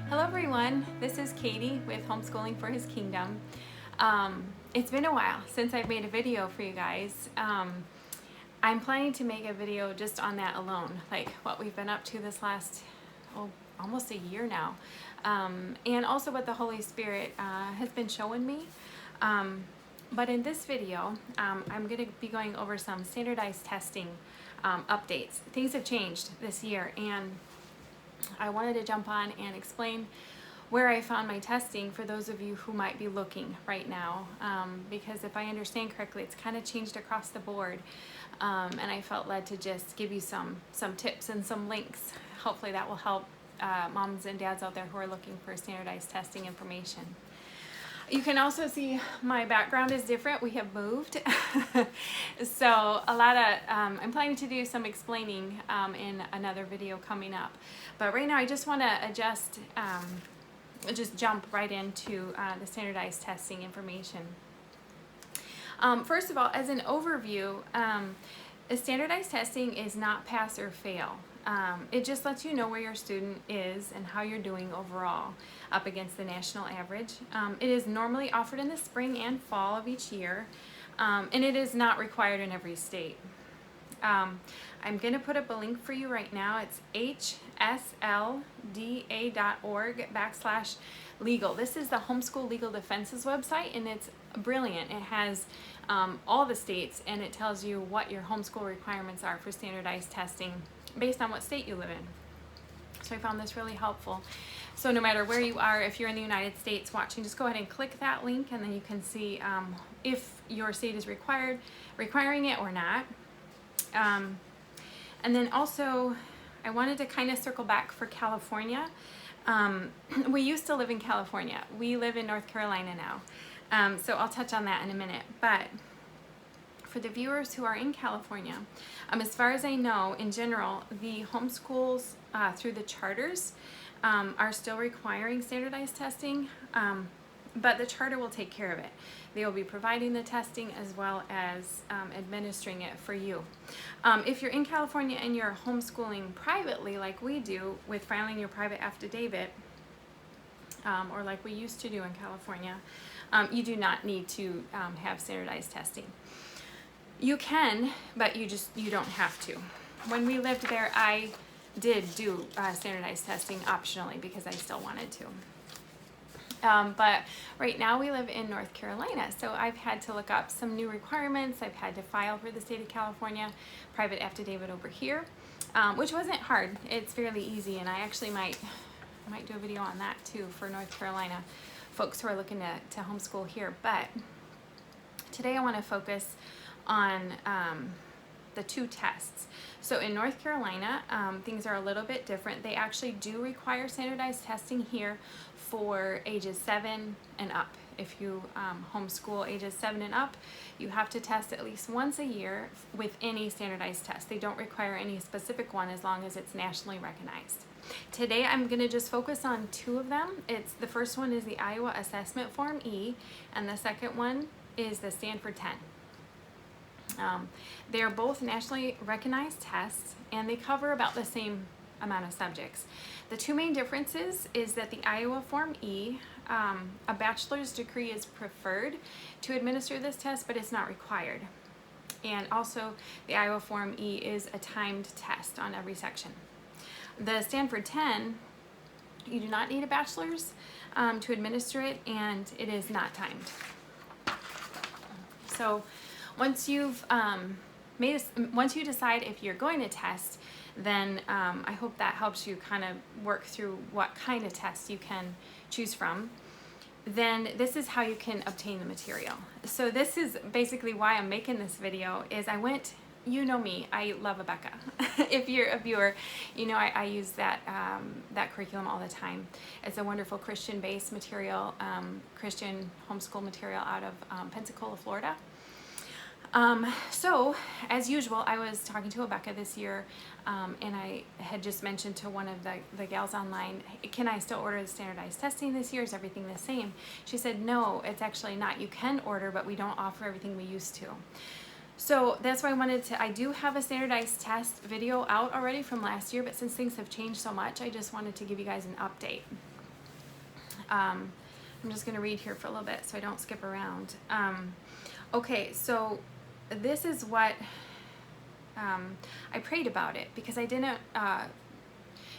Hello everyone, this is Katie with Homeschooling for His Kingdom. It's been a while since I've made a video for you guys. I'm planning to make a video just on that alone, like what we've been up to this last, almost a year now. And also what the Holy Spirit has been showing me. But in this video, I'm going to be going over some standardized testing updates. Things have changed this year, and I wanted to jump on and explain where I found my testing for those of you who might be looking right now, because if I understand correctly, it's kind of changed across the board, and I felt led to just give you some tips and some links. Hopefully that will help moms and dads out there who are looking for standardized testing information. You can also see my background is different. We have moved. So a lot of, I'm planning to do some explaining in another video coming up. But right now I just want to just jump right into the standardized testing information. First of all, as an overview, standardized testing is not pass or fail. It just lets you know where your student is and how you're doing overall up against the national average. It is normally offered in the spring and fall of each year, and it is not required in every state. I'm going to put up a link for you right now. It's hslda.org/legal. This is the Homeschool Legal Defense's website, and it's brilliant. It has all the states, and it tells you what your homeschool requirements are for standardized testing based on what state you live in. So I found this really helpful. So no matter where you are, if you're in the United States watching, just go ahead and click that link, and then you can see if your state is requiring it or not. And then also, I wanted to kind of circle back for California. We used to live in California. We live in North Carolina now. So I'll touch on that in a minute. But for the viewers who are in California, as far as I know, in general, the homeschools through the charters are still requiring standardized testing, but the charter will take care of it. They will be providing the testing as well as administering it for you. If you're in California and you're homeschooling privately like we do with filing your private affidavit, or like we used to do in California, you do not need to have standardized testing. You can, but you don't have to. When we lived there, I did do standardized testing optionally because I still wanted to. But right now we live in North Carolina, so I've had to look up some new requirements. I've had to file for the state of California private affidavit over here, which wasn't hard. It's fairly easy, and I actually might do a video on that too for North Carolina folks who are looking to homeschool here. But today I want to focus on the two tests. So in North Carolina, things are a little bit different. They actually do require standardized testing here for ages 7 and up. If you homeschool ages 7 and up, you have to test at least once a year with any standardized test. They don't require any specific one as long as it's nationally recognized. Today I'm going to just focus on two of them. The first one is the Iowa Assessment Form E, and the second one is the Stanford 10. They are both nationally recognized tests, and they cover about the same amount of subjects. The two main differences is that the Iowa Form E, a bachelor's degree is preferred to administer this test, but it's not required. And also the Iowa Form E is a timed test on every section. The Stanford 10, you do not need a bachelor's to administer it, and it is not timed. So once you decide if you're going to test, then I hope that helps you kind of work through what kind of test you can choose from. Then this is how you can obtain the material. So this is basically why I'm making this video. You know me, I love Abeka. If you're a viewer, you know I use that curriculum all the time. It's a wonderful Christian-based material, Christian homeschool material out of Pensacola, Florida. So, as usual, I was talking to Abeka this year, and I had just mentioned to one of the gals online, can I still order the standardized testing this year? Is everything the same? She said, no, it's actually not. You can order, but we don't offer everything we used to. So that's why I do have a standardized test video out already from last year, but since things have changed so much, I just wanted to give you guys an update. I'm just going to read here for a little bit so I don't skip around. Okay, so this is what I prayed about it, because I didn't,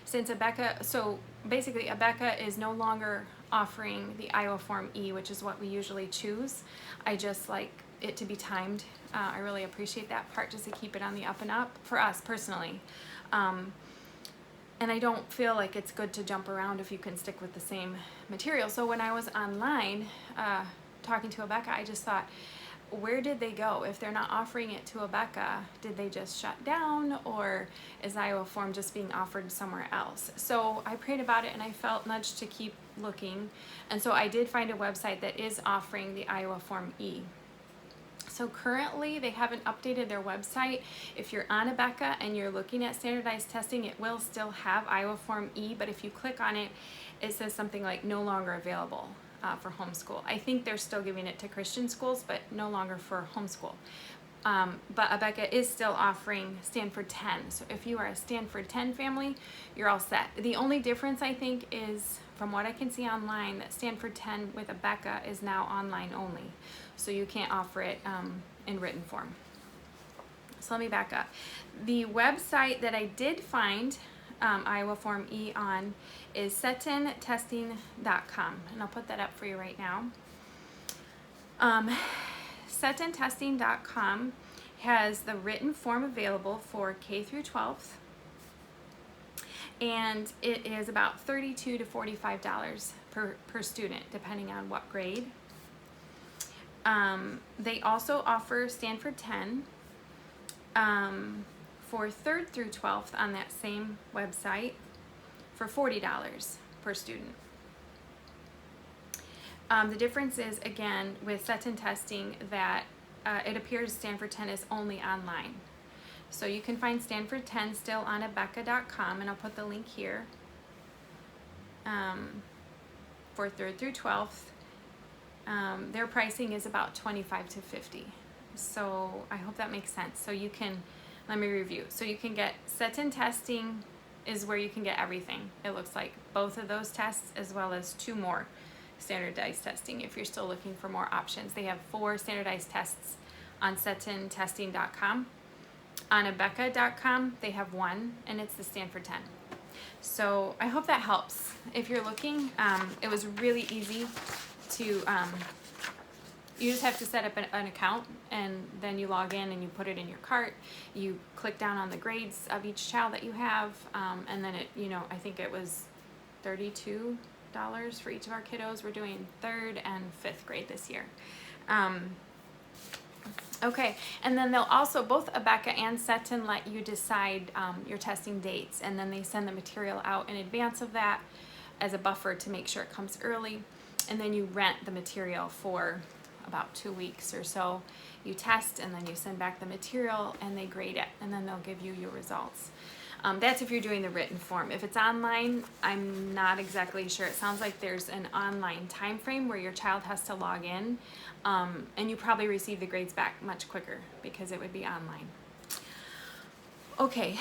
since Abeka, so basically Abeka is no longer offering the Iowa Form E, which is what we usually choose. I just like it to be timed. I really appreciate that part, just to keep it on the up and up for us personally. And I don't feel like it's good to jump around if you can stick with the same material. So when I was online talking to Abeka, I just thought, where did they go? If they're not offering it to Abeka, did they just shut down, or is Iowa Form just being offered somewhere else? So I prayed about it and I felt nudged to keep looking. And so I did find a website that is offering the Iowa Form E. So currently they haven't updated their website. If you're on Abeka and you're looking at standardized testing, it will still have Iowa Form E, but if you click on it, it says something like no longer available for homeschool. I think they're still giving it to Christian schools, but no longer for homeschool. But Abeka is still offering Stanford 10. So if you are a Stanford 10 family, you're all set. The only difference, I think, is from what I can see online, that Stanford 10 with Abeka is now online only. So you can't offer it in written form. So let me back up. The website that I did find Iowa Form E on is setontesting.com, and I'll put that up for you right now. Setontesting.com has the written form available for K through 12th, and it is about $32 to $45 per student, depending on what grade. They also offer Stanford 10 for 3rd through 12th on that same website for $40 per student. The difference is, again, with Seton Testing, that it appears Stanford 10 is only online. So you can find Stanford 10 still on abeka.com, and I'll put the link here, for 3rd through 12th. Their pricing is about $25 to $50. So I hope that makes sense. So you can, let me review. So you can get Seton Testing is where you can get everything. It looks like both of those tests, as well as 2 more standardized testing if you're still looking for more options. They have 4 standardized tests on setontesting.com. On abeka.com they have 1, and it's the Stanford 10. So I hope that helps. If you're looking, it was really easy to, you just have to set up an account, and then you log in and you put it in your cart. You click down on the grades of each child that you have, and then it, I think it was $32 for each of our kiddos. We're doing 3rd and 5th grade this year. Okay, and then they'll also, both Abeka and Seton let you decide your testing dates, and then they send the material out in advance of that as a buffer to make sure it comes early, and then you rent the material for about 2 weeks or so. You test, and then you send back the material, and they grade it, and then they'll give you your results. That's if you're doing the written form. If it's online, I'm not exactly sure. It sounds like there's an online time frame where your child has to log in, and you probably receive the grades back much quicker because it would be online. Okay,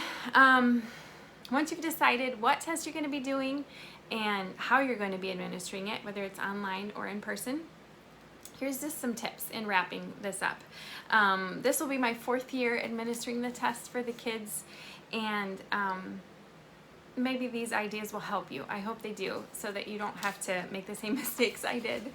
once you've decided what test you're going to be doing and how you're going to be administering it, whether it's online or in person, here's just some tips in wrapping this up. This will be my 4th year administering the test for the kids, and maybe these ideas will help you. I hope they do, so that you don't have to make the same mistakes I did.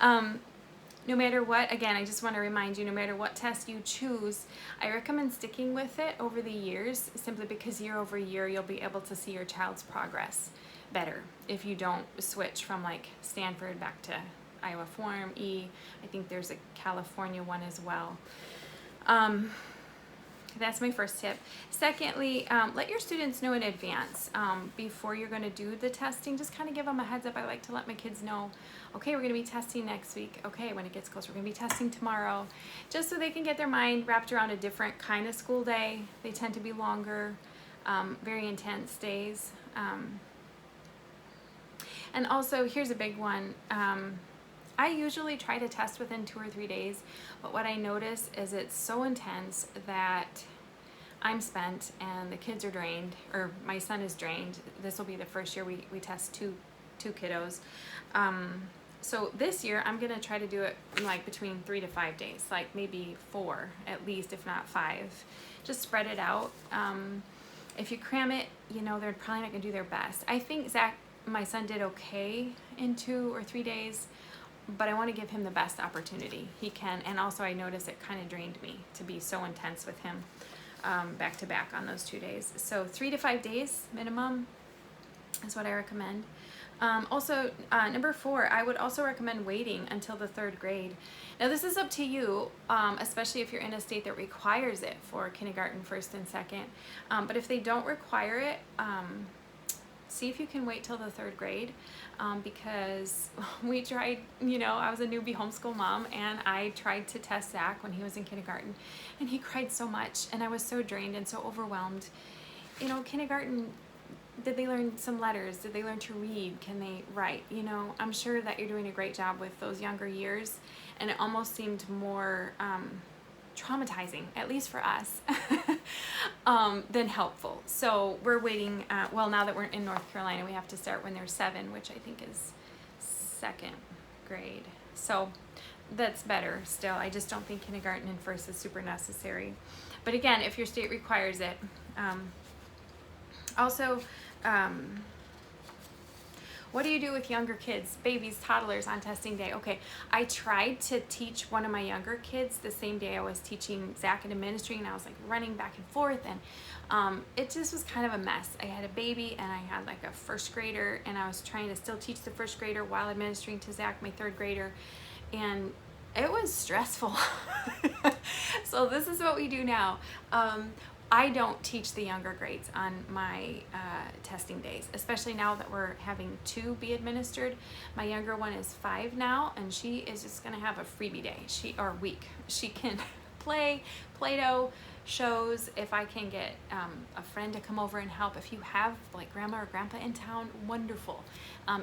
No matter what, again, I just want to remind you, no matter what test you choose, I recommend sticking with it over the years, simply because year over year you'll be able to see your child's progress better if you don't switch from like Stanford back to Iowa Form E. I think there's a California one as well. That's my first tip. Secondly, let your students know in advance before you're going to do the testing. Just kind of give them a heads up. I like to let my kids know, okay, we're going to be testing next week. Okay, when it gets closer, we're going to be testing tomorrow. Just so they can get their mind wrapped around a different kind of school day. They tend to be longer, very intense days. And also, here's a big one. I usually try to test within 2 or 3 days, but what I notice is it's so intense that I'm spent and the kids are drained, or my son is drained. This will be the first year we test 2 two kiddos. So this year I'm gonna try to do it like between 3 to 5 days, like maybe 4 at least, if not 5. Just spread it out. If you cram it, you know, they're probably not gonna do their best. I think Zach, my son, did okay in 2 or 3 days, but I want to give him the best opportunity he can. And also I noticed it kind of drained me to be so intense with him back to back on those 2 days. So 3 to 5 days minimum is what I recommend. Also, number 4, I would also recommend waiting until the 3rd grade. Now this is up to you, especially if you're in a state that requires it for kindergarten, 1st and 2nd. But if they don't require it, see if you can wait till the 3rd grade, because we tried, you know, I was a newbie homeschool mom, and I tried to test Zach when he was in kindergarten, and he cried so much, and I was so drained and so overwhelmed. You know, kindergarten, did they learn some letters? Did they learn to read? Can they write? You know, I'm sure that you're doing a great job with those younger years, and it almost seemed more traumatizing, at least for us, than helpful. So we're waiting, well, now that we're in North Carolina, we have to start when they're 7, which I think is 2nd grade. So that's better still. I just don't think kindergarten and 1st is super necessary. But again, if your state requires it. Also, what do you do with younger kids, babies, toddlers on testing day? Okay, I tried to teach one of my younger kids the same day I was teaching Zach and administering, and I was like running back and forth, and it just was kind of a mess. I had a baby, and I had like a 1st grader, and I was trying to still teach the 1st grader while administering to Zach, my 3rd grader, and it was stressful. So this is what we do now. I don't teach the younger grades on my testing days, especially now that we're having 2 be administered. My younger one is 5 now, and she is just gonna have a freebie day, or week. She can play Play-Doh, shows. If I can get a friend to come over and help, if you have like grandma or grandpa in town, wonderful.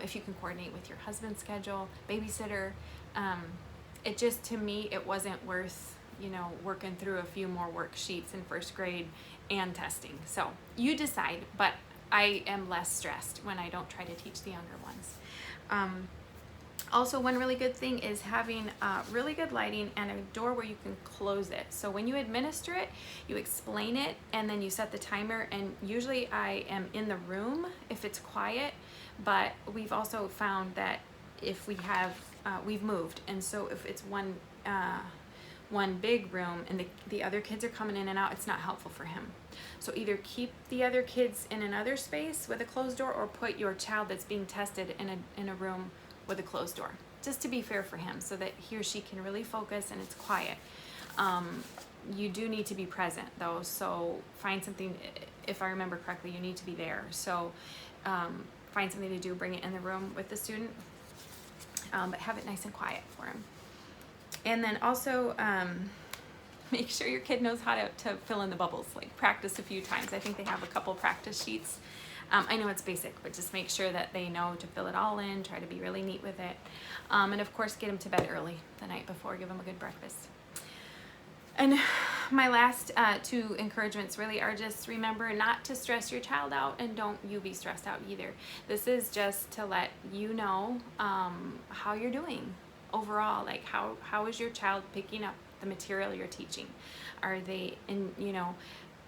If you can coordinate with your husband's schedule, babysitter. It just, to me, it wasn't worth, you know, working through a few more worksheets in 1st grade and testing. So you decide, but I am less stressed when I don't try to teach the younger ones. Also, one really good thing is having really good lighting and a door where you can close it. So when you administer it, you explain it, and then you set the timer, and usually I am in the room if it's quiet, but we've also found that if we have, we've moved, and so if it's one big room and the other kids are coming in and out, it's not helpful for him. So either keep the other kids in another space with a closed door, or put your child that's being tested in a room with a closed door, just to be fair for him, so that he or she can really focus and it's quiet. You do need to be present though, so find something. If I remember correctly, you need to be there, so find something to do, bring it in the room with the student, but have it nice and quiet for him. And then also make sure your kid knows how to fill in the bubbles, like practice a few times. I think they have a couple practice sheets. I know it's basic, but just make sure that they know to fill it all in, try to be really neat with it. And of course, get them to bed early the night before, give them a good breakfast. And my last 2 encouragements really are just remember not to stress your child out, and don't you be stressed out either. This is just to let you know how you're doing overall, like how is your child picking up the material you're teaching? Are they in, you know,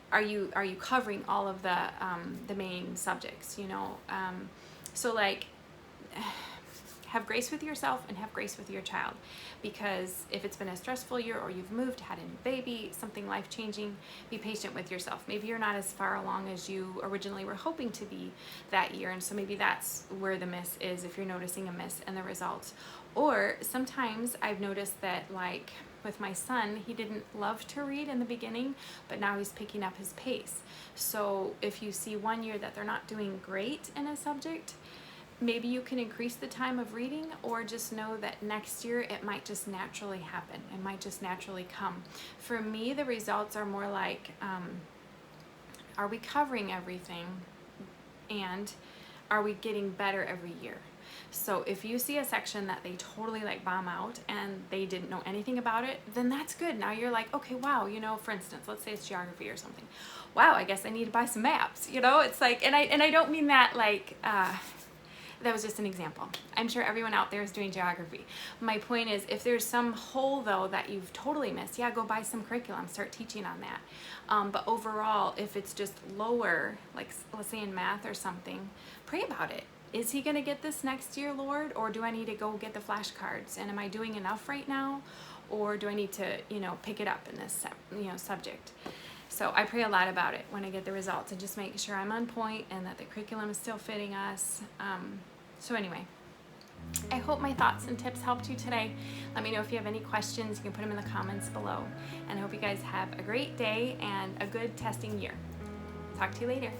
are you covering all of the main subjects, you know? So like, have grace with yourself and have grace with your child, because if it's been a stressful year, or you've moved, had a new baby, something life-changing, be patient with yourself. Maybe you're not as far along as you originally were hoping to be that year, and so maybe that's where the miss is, if you're noticing a miss in the results. Or sometimes I've noticed that, like with my son, he didn't love to read in the beginning, but now he's picking up his pace. So if you see one year that they're not doing great in a subject, maybe you can increase the time of reading, or just know that next year it might just naturally happen. It might just naturally come. For me, the results are more like, are we covering everything, and are we getting better every year? So if you see a section that they totally like bomb out and they didn't know anything about it, then that's good. Now you're like, okay, wow, you know, for instance, let's say it's geography or something. Wow, I guess I need to buy some maps, you know? It's like, and I don't mean that like, That was just an example. I'm sure everyone out there is doing geography. My point is, if there's some hole though that you've totally missed, yeah, go buy some curriculum, start teaching on that. But overall, if it's just lower, like let's say in math or something, pray about it. Is he gonna get this next year, Lord? Or do I need to go get the flashcards? And am I doing enough right now? Or do I need to, pick it up in this, subject? So I pray a lot about it when I get the results and just make sure I'm on point and that the curriculum is still fitting us. So anyway, I hope my thoughts and tips helped you today. Let me know if you have any questions. You can put them in the comments below. And I hope you guys have a great day and a good testing year. Talk to you later.